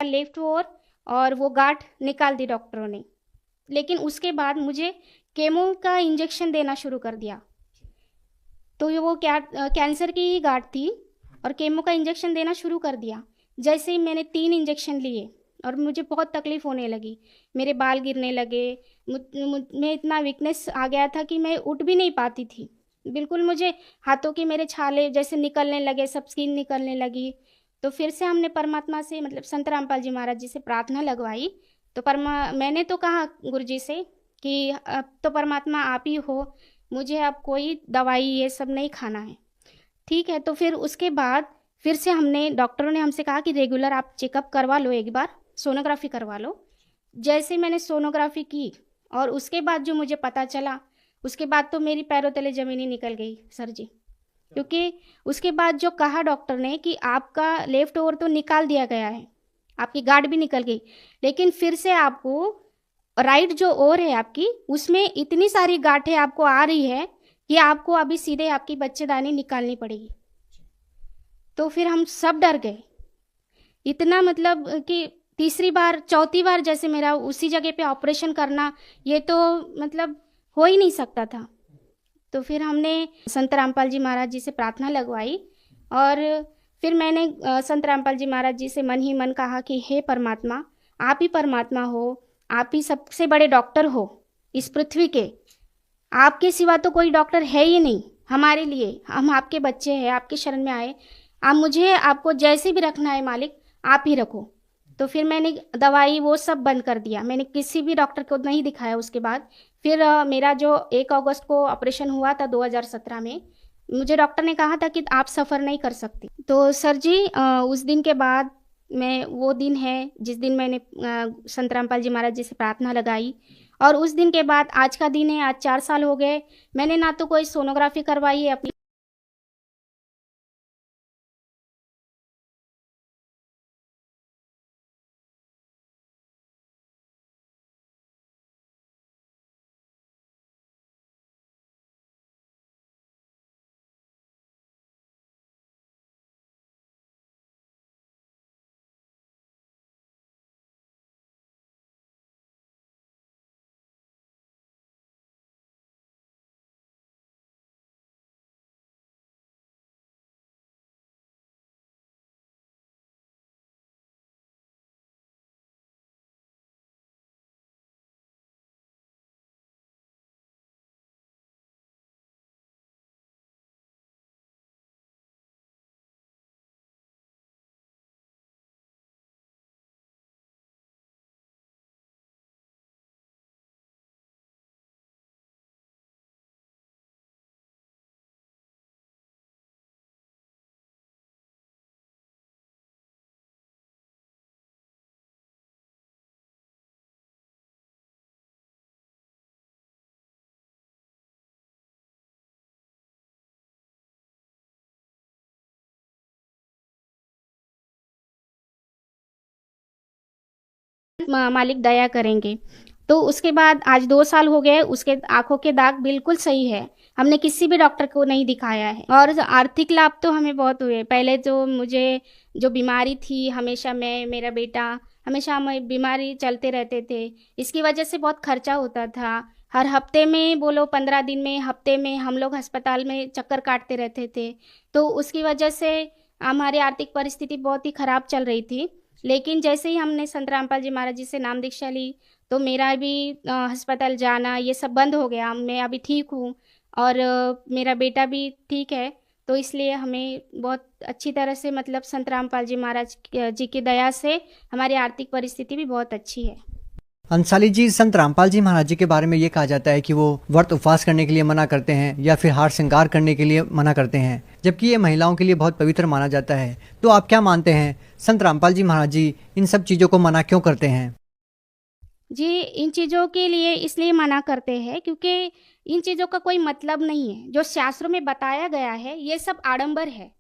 Left ओर और वो गांठ निकाल दी डॉक्टरों ने। लेकिन उसके बाद मुझे केमो का इंजेक्शन देना शुरू कर दिया। तो ये वो क्या कैंसर की ही गांठ थी और केमो का इंजेक्शन देना शुरू कर दिया। जैसे ही मैंने 3 इंजेक्शन लिए और मुझे बहुत तकलीफ होने लगी, मेरे बाल गिरने लगे, में इतना वीकनेस आ गया था कि मैं उठ भी नहीं पाती थी। बिल्कुल मुझे हाथों की मेरे छाले जैसे निकलने लगे, सब स्किन निकलने लगी। तो फिर से हमने परमात्मा से मतलब संत रामपाल जी महाराज जी से प्रार्थना लगवाई। तो मैंने तो कहा गुरु जी से कि अब तो परमात्मा आप ही हो, मुझे अब कोई दवाई ये सब नहीं खाना है। ठीक है, तो फिर उसके बाद फिर से हमने डॉक्टरों ने हमसे कहा कि रेगुलर आप चेकअप करवा लो, एक बार सोनोग्राफी करवा लो। जैसे मैंने सोनोग्राफी की और उसके बाद जो मुझे पता चला, उसके बाद तो मेरी पैरों तले ज़मीन ही निकल गई सर जी। क्योंकि उसके बाद जो कहा डॉक्टर ने कि आपका लेफ्ट ओवर तो निकाल दिया गया है, आपकी गांठ भी निकल गई, लेकिन फिर से आपको राइट जो ओवर है आपकी, उसमें इतनी सारी गांठें आपको आ रही है कि आपको अभी सीधे आपकी बच्चेदानी निकालनी पड़ेगी। तो फिर हम सब डर गए इतना, मतलब कि तीसरी बार चौथी बार जैसे मेरा उसी जगह पे ऑपरेशन करना, ये तो मतलब हो ही नहीं सकता था। तो फिर हमने संत रामपाल जी महाराज जी से प्रार्थना लगवाई और फिर मैंने संत रामपाल जी महाराज जी से मन ही मन कहा कि हे परमात्मा, आप ही परमात्मा हो, आप ही सबसे बड़े डॉक्टर हो इस पृथ्वी के, आपके सिवा तो कोई डॉक्टर है ही नहीं हमारे लिए। हम आपके बच्चे हैं, आपके शरण में आए, आप मुझे आपको जैसे भी रखना है मालिक, आप ही रखो। तो फिर मैंने दवाई वो सब बंद कर दिया, मैंने किसी भी डॉक्टर को नहीं दिखाया उसके बाद। फिर मेरा जो 1 अगस्त को ऑपरेशन हुआ था 2017 में, मुझे डॉक्टर ने कहा था कि आप सफ़र नहीं कर सकती। तो सर जी उस दिन के बाद मैं, वो दिन है जिस दिन मैंने संत रामपाल जी महाराज जी से प्रार्थना लगाई और उस दिन के बाद आज का दिन है, आज 4 साल हो गए। मैंने ना तो कोई सोनोग्राफी करवाई है अपनी मालिक दया करेंगे। तो उसके बाद आज 2 साल हो गए, उसके आंखों के दाग बिल्कुल सही है। हमने किसी भी डॉक्टर को नहीं दिखाया है और आर्थिक लाभ तो हमें बहुत हुए। पहले तो मुझे जो बीमारी थी, हमेशा मैं, मेरा बेटा, हमेशा हमें बीमारी चलते रहते थे। इसकी वजह से बहुत खर्चा होता था। हर हफ्ते में बोलो 15 दिन में, हफ्ते में हम लोग अस्पताल में चक्कर काटते रहते थे। तो उसकी वजह से हमारी आर्थिक परिस्थिति बहुत ही खराब चल रही थी। लेकिन जैसे ही हमने संत रामपाल जी महाराज जी से नाम दीक्षा ली, तो मेरा भी अस्पताल जाना ये सब बंद हो गया। मैं अभी ठीक हूँ और मेरा बेटा भी ठीक है। तो इसलिए हमें बहुत अच्छी तरह से, मतलब संत रामपाल जी महाराज जी की दया से हमारी आर्थिक परिस्थिति भी बहुत अच्छी है। अंसाली जी, संत रामपाल जी महाराज जी के बारे में ये कहा जाता है कि वो व्रत उपवास करने के लिए मना करते हैं या फिर हार श्रृंगार करने के लिए मना करते हैं, जबकि ये महिलाओं के लिए बहुत पवित्र माना जाता है। तो आप क्या मानते हैं, संत रामपाल जी महाराज जी इन सब चीज़ों को मना क्यों करते हैं? जी, इन चीज़ों के लिए इसलिए मना करते हैं क्योंकि इन चीज़ों का कोई मतलब नहीं है। जो शास्त्रों में बताया गया है ये सब आडंबर है।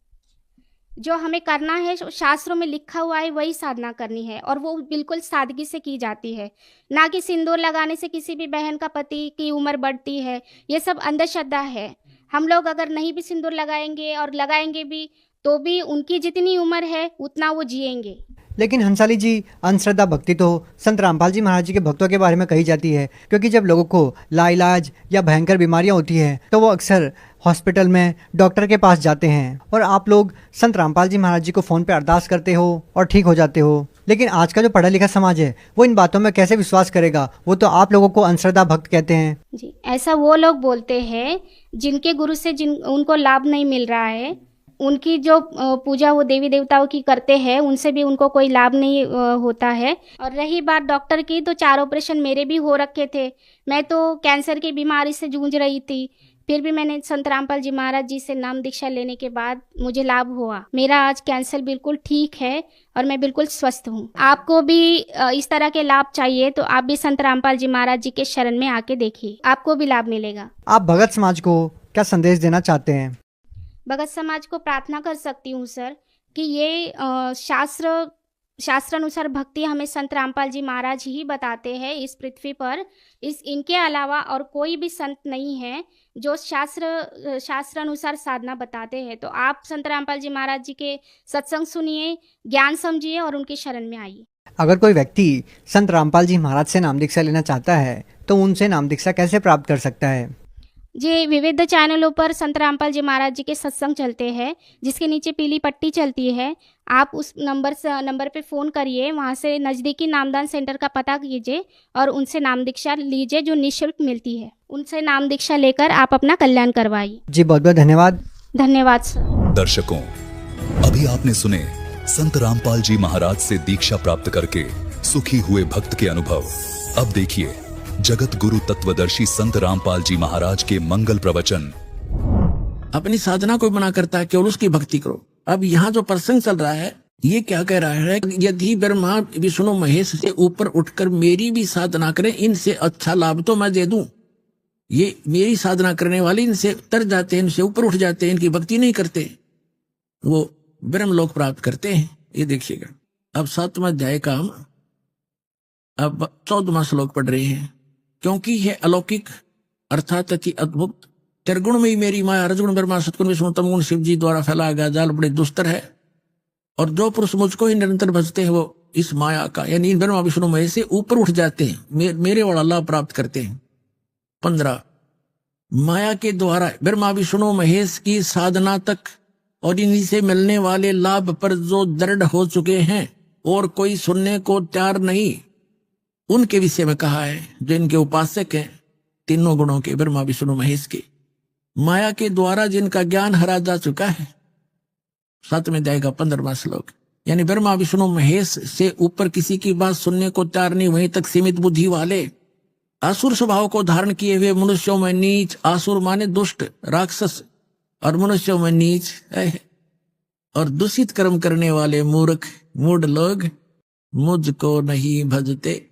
जो हमें करना है, जो शास्त्रों में लिखा हुआ है वही साधना करनी है और वो बिल्कुल सादगी से की जाती है। ना कि सिंदूर लगाने से किसी भी बहन का पति की उम्र बढ़ती है, ये सब अंधश्रद्धा है। हम लोग अगर नहीं भी सिंदूर लगाएंगे और लगाएंगे भी, तो भी उनकी जितनी उम्र है उतना वो जिएंगे। लेकिन हंसाली जी, अंधश्रद्धा भक्ति तो संत रामपाल जी महाराज जी के भक्तों के बारे में कही जाती है, क्योंकि जब लोगों को लाइलाज या भयंकर बीमारियां होती हैं तो वो अक्सर हॉस्पिटल में डॉक्टर के पास जाते हैं, और आप लोग संत रामपाल जी महाराज जी को फ़ोन पे अरदास करते हो और ठीक हो जाते हो। लेकिन आज का जो पढ़ा लिखा समाज है वो इन बातों में कैसे विश्वास करेगा? वो तो आप लोगों को अंधश्रद्धा भक्त कहते हैं। जी, ऐसा वो लोग बोलते हैं जिनके गुरु से उनको लाभ नहीं मिल रहा है, उनकी जो पूजा वो देवी देवताओं की करते हैं, उनसे भी उनको कोई लाभ नहीं होता है। और रही बात डॉक्टर की, तो 4 ऑपरेशन मेरे भी हो रखे थे। मैं तो कैंसर की बीमारी से जूझ रही थी, फिर भी मैंने संत रामपाल जी महाराज जी से नाम दीक्षा लेने के बाद मुझे लाभ हुआ। मेरा आज कैंसर बिल्कुल ठीक है और मैं बिल्कुल स्वस्थ हूँ। आपको भी इस तरह के लाभ चाहिए तो आप भी संत रामपाल जी महाराज जी के शरण में आके देखिए, आपको भी लाभ मिलेगा। आप भगत समाज को क्या संदेश देना चाहते हैं? भगत समाज को प्रार्थना कर सकती हूँ सर कि ये शास्त्रानुसार भक्ति हमें संत रामपाल जी महाराज ही बताते हैं इस पृथ्वी पर। इनके अलावा और कोई भी संत नहीं है जो शास्त्रानुसार साधना बताते हैं। तो आप संत रामपाल जी महाराज जी के सत्संग सुनिए, ज्ञान समझिए और उनकी शरण में आइए। अगर कोई व्यक्ति संत रामपाल जी महाराज से नाम दीक्षा लेना चाहता है तो उनसे नाम दीक्षा कैसे प्राप्त कर सकता है? जी, विविध चैनलों पर संत रामपाल जी महाराज जी के सत्संग चलते हैं, जिसके नीचे पीली पट्टी चलती है। आप उस नंबर पे फ़ोन करिए, वहाँ से नज़दीकी नामदान सेंटर का पता कीजिए और उनसे नाम दीक्षा लीजिए जो निःशुल्क मिलती है। उनसे नाम दीक्षा लेकर आप अपना कल्याण करवाइए। जी, बहुत बहुत धन्यवाद। धन्यवाद सर। दर्शकों, अभी आपने सुने संत रामपाल जी महाराज से दीक्षा प्राप्त करके सुखी हुए भक्त के अनुभव। अब देखिए जगत गुरु तत्वदर्शी संत रामपाल जी महाराज के मंगल प्रवचन। अपनी साधना को मना करता है, केवल उसकी भक्ति करो। अब यहाँ जो प्रसंग चल रहा है ये क्या कह रहा है? यदि ब्रह्मा विष्णु महेश से ऊपर उठकर मेरी भी साधना करें, इनसे अच्छा लाभ तो मैं दे दूं। ये मेरी साधना करने वाले इनसे तर जाते हैं, इनसे ऊपर उठ जाते हैं, इनकी भक्ति नहीं करते, वो ब्रह्मलोक प्राप्त करते हैं। ये देखिएगा, अब 7वां अध्याय का हम अब 14वां श्लोक पढ़ रहे हैं। क्योंकि यह अलौकिक अर्थात अति अद्भुत त्रिगुण में ही मेरी माया रजगुण ब्रह्मा सतगुण विष्णु तमगुण शिव जी द्वारा फैलाया गया जाल बड़े दुस्तर है, और जो पुरुष मुझको ही निरंतर भजते हैं वो इस माया का यानी ब्रह्मा विष्णु महेश से ऊपर उठ जाते हैं, मेरे वाला लाभ प्राप्त करते हैं। 15 माया के द्वारा ब्रह्मा विष्णु महेश की साधना तक और इन्हीं से मिलने वाले लाभ पर जो दृढ़ हो चुके हैं और कोई सुनने को तैयार नहीं, उनके विषय में कहा है। जो इनके उपासक हैं तीनों गुणों के, ब्रह्मा विष्णु महेश के, माया के द्वारा जिनका ज्ञान हरा जा चुका है। 7वें अध्याय का 15वां श्लोक, यानी ब्रह्मा विष्णु महेश से ऊपर किसी की बात सुनने को तैयार नहीं, वहीं तक सीमित बुद्धि वाले आसुर स्वभाव को धारण किए हुए मनुष्यों में नीच, आसुर माने दुष्ट राक्षस, और मनुष्यों में नीच और दूषित कर्म करने वाले मूर्ख मूढ़ लोग मुझको नहीं भजते।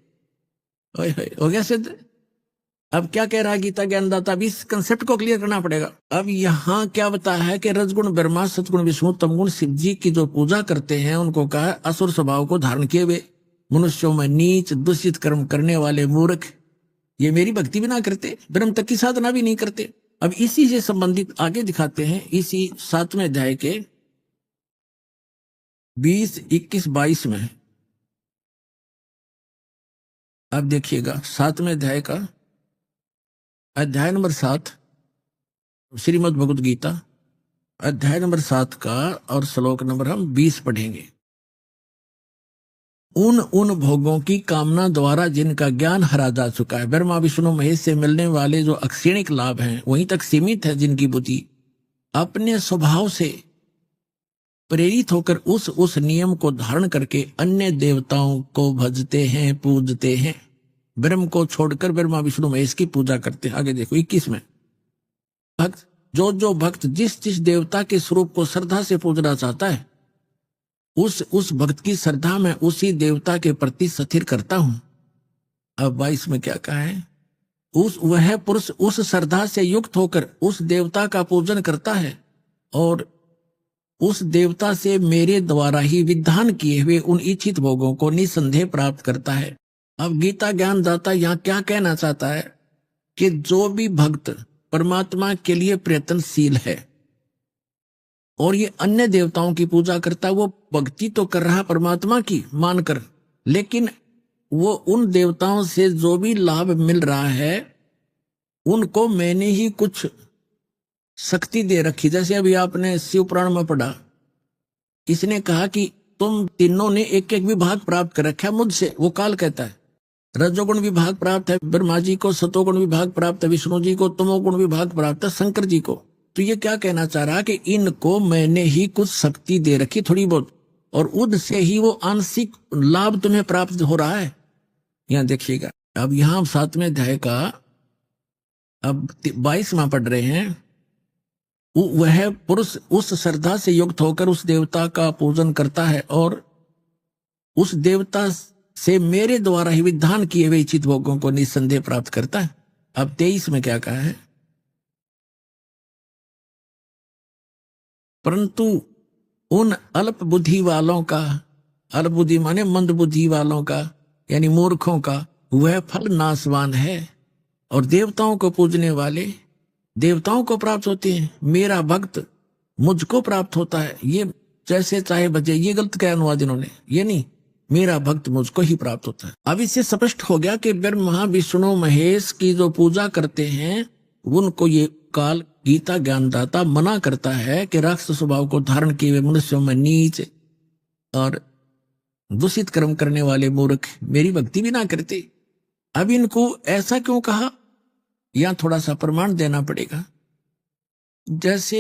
हो गया सिद्ध। अब क्या कह रहा है गीता ज्ञानदाता? अब इस कंसेप्ट को क्लियर करना पड़ेगा। अब यहाँ क्या बताया है कि रजगुण ब्रह्मा सतगुण विष्णु तमगुण शिव जी की जो पूजा करते हैं उनको कहा है असुर स्वभाव को धारण किए हुए मनुष्यों में नीच दूषित कर्म करने वाले मूर्ख, ये मेरी भक्ति भी ना करते, ब्रह्म तक की साधना भी नहीं करते। अब इसी से संबंधित आगे दिखाते हैं इसी 7वें अध्याय के 20, 21, 22 में। अब देखिएगा 7वें अध्याय का अध्याय नंबर 7 श्रीमद् भगवद गीता अध्याय नंबर 7 का और श्लोक नंबर हम 20 पढ़ेंगे। उन भोगों की कामना द्वारा जिनका ज्ञान हरा जा चुका है, ब्रह्मा विष्णु महेश से मिलने वाले जो अक्षणिक लाभ हैं वहीं तक सीमित है, जिनकी बुद्धि अपने स्वभाव से प्रेरित होकर उस नियम को धारण करके अन्य देवताओं को भजते हैं, पूजते हैं, ब्रह्म को छोड़कर ब्रह्मा विष्णु महेश की पूजा करते हैं। आगे देखो 21 में, भक्त जो भक्त जिस देवता के स्वरूप को श्रद्धा से पूजना चाहता है उस भक्त की श्रद्धा में उसी देवता के प्रति स्थिर करता हूं। अब 22 में क्या कहा है? वह पुरुष उस श्रद्धा से युक्त होकर उस देवता का पूजन करता है और उस देवता से मेरे द्वारा ही विधान किए हुए उन इच्छित भोगों को निसंदेह प्राप्त करता है। अब गीता ज्ञानदाता यहाँ क्या कहना चाहता है कि जो भी भक्त परमात्मा के लिए प्रयत्नशील है, और ये अन्य देवताओं की पूजा करता है, वो भक्ति तो कर रहा है परमात्मा की मानकर, लेकिन वो उन देवताओं से जो भी लाभ मिल रहा है उनको मैंने ही कुछ शक्ति दे रखी। जैसे अभी आपने शिव पुराण में पढ़ा, इसने कहा कि तुम तीनों ने एक एक विभाग प्राप्त कर रखा है मुझसे। वो काल कहता है रजोगुण विभाग प्राप्त है ब्रह्मा जी को, सतोगुण विभाग प्राप्त है विष्णु जी को, तमोगुण विभाग प्राप्त है शंकर जी को। तो ये क्या कहना चाह रहा कि इनको मैंने ही कुछ शक्ति दे रखी थोड़ी बहुत, और उनसे ही वो आंशिक लाभ तुम्हें प्राप्त हो रहा है। यहां देखिएगा, अब यहां 7वें अध्याय का अब 22वां पढ़ रहे हैं। वह पुरुष उस श्रद्धा से युक्त होकर उस देवता का पूजन करता है और उस देवता से मेरे द्वारा ही विधान किए हुए इच्छित भोगों को निस्संदेह प्राप्त करता है। अब 23 में क्या कहा है, परंतु उन अल्प बुद्धि वालों का, अल्प बुद्धि माने मंद बुद्धि वालों का यानी मूर्खों का, वह फल नाशवान है और देवताओं को पूजने वाले देवताओं को प्राप्त होते हैं, मेरा भक्त मुझको प्राप्त होता है। ये जैसे चाहे बजे, ये गलत क्या अनुवाद इन्होंने, ये नहीं, मेरा भक्त मुझको ही प्राप्त होता है। अब इससे स्पष्ट हो गया कि ब्रह्मा विष्णु महेश की जो पूजा करते हैं उनको ये काल गीता ज्ञानदाता मना करता है कि राक्षस स्वभाव को धारण किए हुए मनुष्यों में नीच और दूषित कर्म करने वाले मूर्ख मेरी भक्ति भी ना करते। अब इनको ऐसा क्यों कहा, यहां थोड़ा सा प्रमाण देना पड़ेगा। जैसे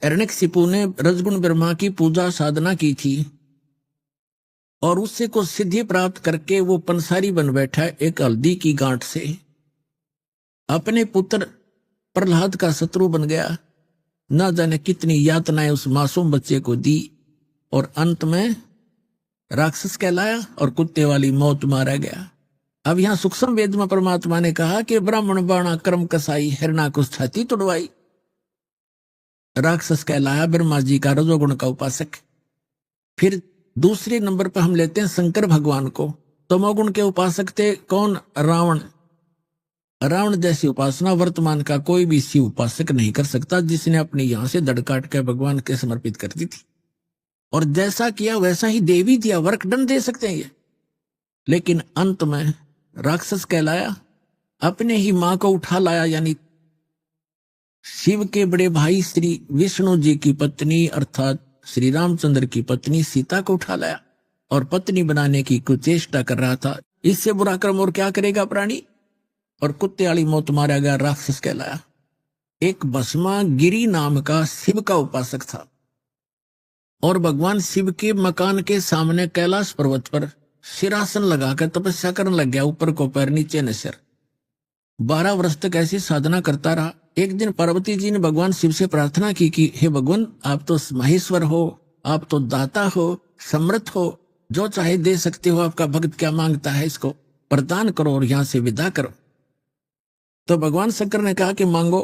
हिरण्यकशिपु ने रजगुण ब्रह्मा की पूजा साधना की थी और उससे कुछ सिद्धि प्राप्त करके वो पंसारी बन बैठा एक हल्दी की गांठ से, अपने पुत्र प्रहलाद का शत्रु बन गया, ना जाने कितनी यातनाएं उस मासूम बच्चे को दी और अंत में राक्षस कहलाया और कुत्ते वाली मौत मारा गया। अब यहां सूक्ष्म वेद में परमात्मा ने कहा कि ब्राह्मण बाणा कर्म कसाई हिरणाकुश छाती तुड़वाई, राक्षस कहलाया ब्रह्मा जी का रजोगुण का उपासक। फिर दूसरे नंबर पर हम लेते हैं शंकर भगवान को, तमोगुण के उपासक थे कौन, रावण। रावण जैसी उपासना वर्तमान का कोई भी शिव उपासक नहीं कर सकता, जिसने अपनी यहां से दड़ काट के भगवान के समर्पित कर दी थी और जैसा किया वैसा ही दे भी दिया, वर्क डन दे सकते हैं ये। लेकिन अंत में राक्षस कहलाया, अपने ही मां को उठा लाया, यानी शिव के बड़े भाई श्री विष्णु जी की पत्नी अर्थात श्री रामचंद्र की पत्नी सीता को उठा लाया और पत्नी बनाने की कुचेष्टा कर रहा था। इससे बुरा कर्म और क्या करेगा प्राणी, और कुत्ते वाली मौत मारा गया, राक्षस कहलाया। एक भस्मा गिरी नाम का शिव का उपासक था और भगवान शिव के मकान के सामने कैलाश पर्वत पर सिरासन लगाकर तपस्या करने लग गया, ऊपर को पैर नीचे न सिर। 12 वर्ष तक ऐसी साधना करता रहा। एक दिन पार्वती जी ने भगवान शिव से प्रार्थना की कि हे भगवान, आप तो महेश्वर हो, आप तो दाता हो, समर्थ हो, जो चाहे दे सकते हो, आपका भक्त क्या मांगता है इसको प्रदान करो और यहां से विदा करो। तो भगवान शंकर ने कहा कि मांगो।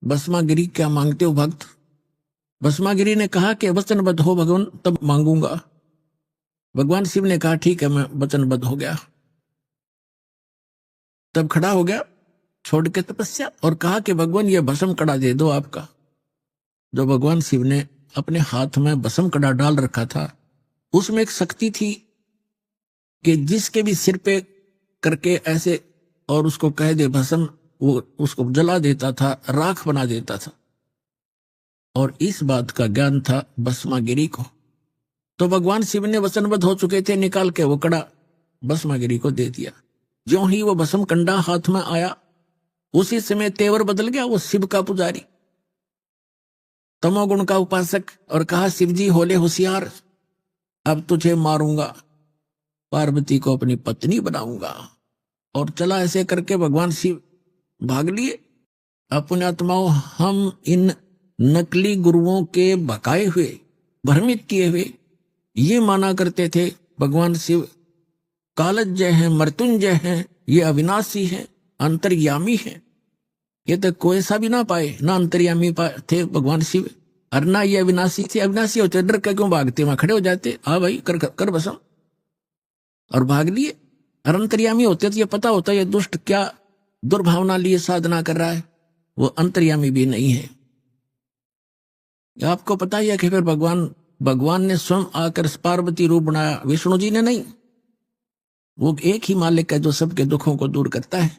भस्मागिरी क्या मांगते हो भक्त? भस्मागिरी ने कहा कि वचनबद्ध हो भगवान, तब मांगूंगा। भगवान शिव ने कहा ठीक है, मैं वचनबद्ध हो गया। तब खड़ा हो गया छोड़ के तपस्या और कहा कि भगवान ये भस्म कड़ा दे दो आपका। जो भगवान शिव ने अपने हाथ में भस्म कड़ा डाल रखा था, उसमें एक शक्ति थी कि जिसके भी सिर पे करके ऐसे और उसको कह दे भस्म, वो उसको जला देता था, राख बना देता था। और इस बात का ज्ञान था भस्मागिरी को। तो भगवान शिव ने वचनबद्ध हो चुके थे, निकाल के वो कड़ा भस्मागिरी को दे दिया। ज्यों ही वो भस्म कंडा हाथ में आया, उसी समय तेवर बदल गया। वो शिव का पुजारी, तमोगुण का उपासक, और कहा शिव जी होले होशियार, अब तुझे मारूंगा, पार्वती को अपनी पत्नी बनाऊंगा। और चला ऐसे करके भगवान शिव भाग लिए। अपने आत्माओं, हम इन नकली गुरुओं के भकाए हुए, भ्रमित किए हुए ये माना करते थे भगवान शिव कालज्जय हैं, मृत्युंजय हैं, ये अविनाशी हैं, अंतर्यामी हैं। ये तो कोई सा भी ना पाए, ना अंतर्यामी थे भगवान शिव और ना ये अविनाशी थे। अविनाशी होते डर के क्यों भागते, वहां खड़े हो जाते, हाँ भाई कर कर बसम, और भाग लिए। और अंतर्यामी होते तो ये पता होता ये दुष्ट क्या दुर्भावना लिए साधना कर रहा है। वो अंतर्यामी भी नहीं है। आपको पता ही है कि फिर भगवान ने स्वयं आकर पार्वती रूप बनाया, विष्णु जी ने नहीं। वो एक ही मालिक है जो सबके दुखों को दूर करता है।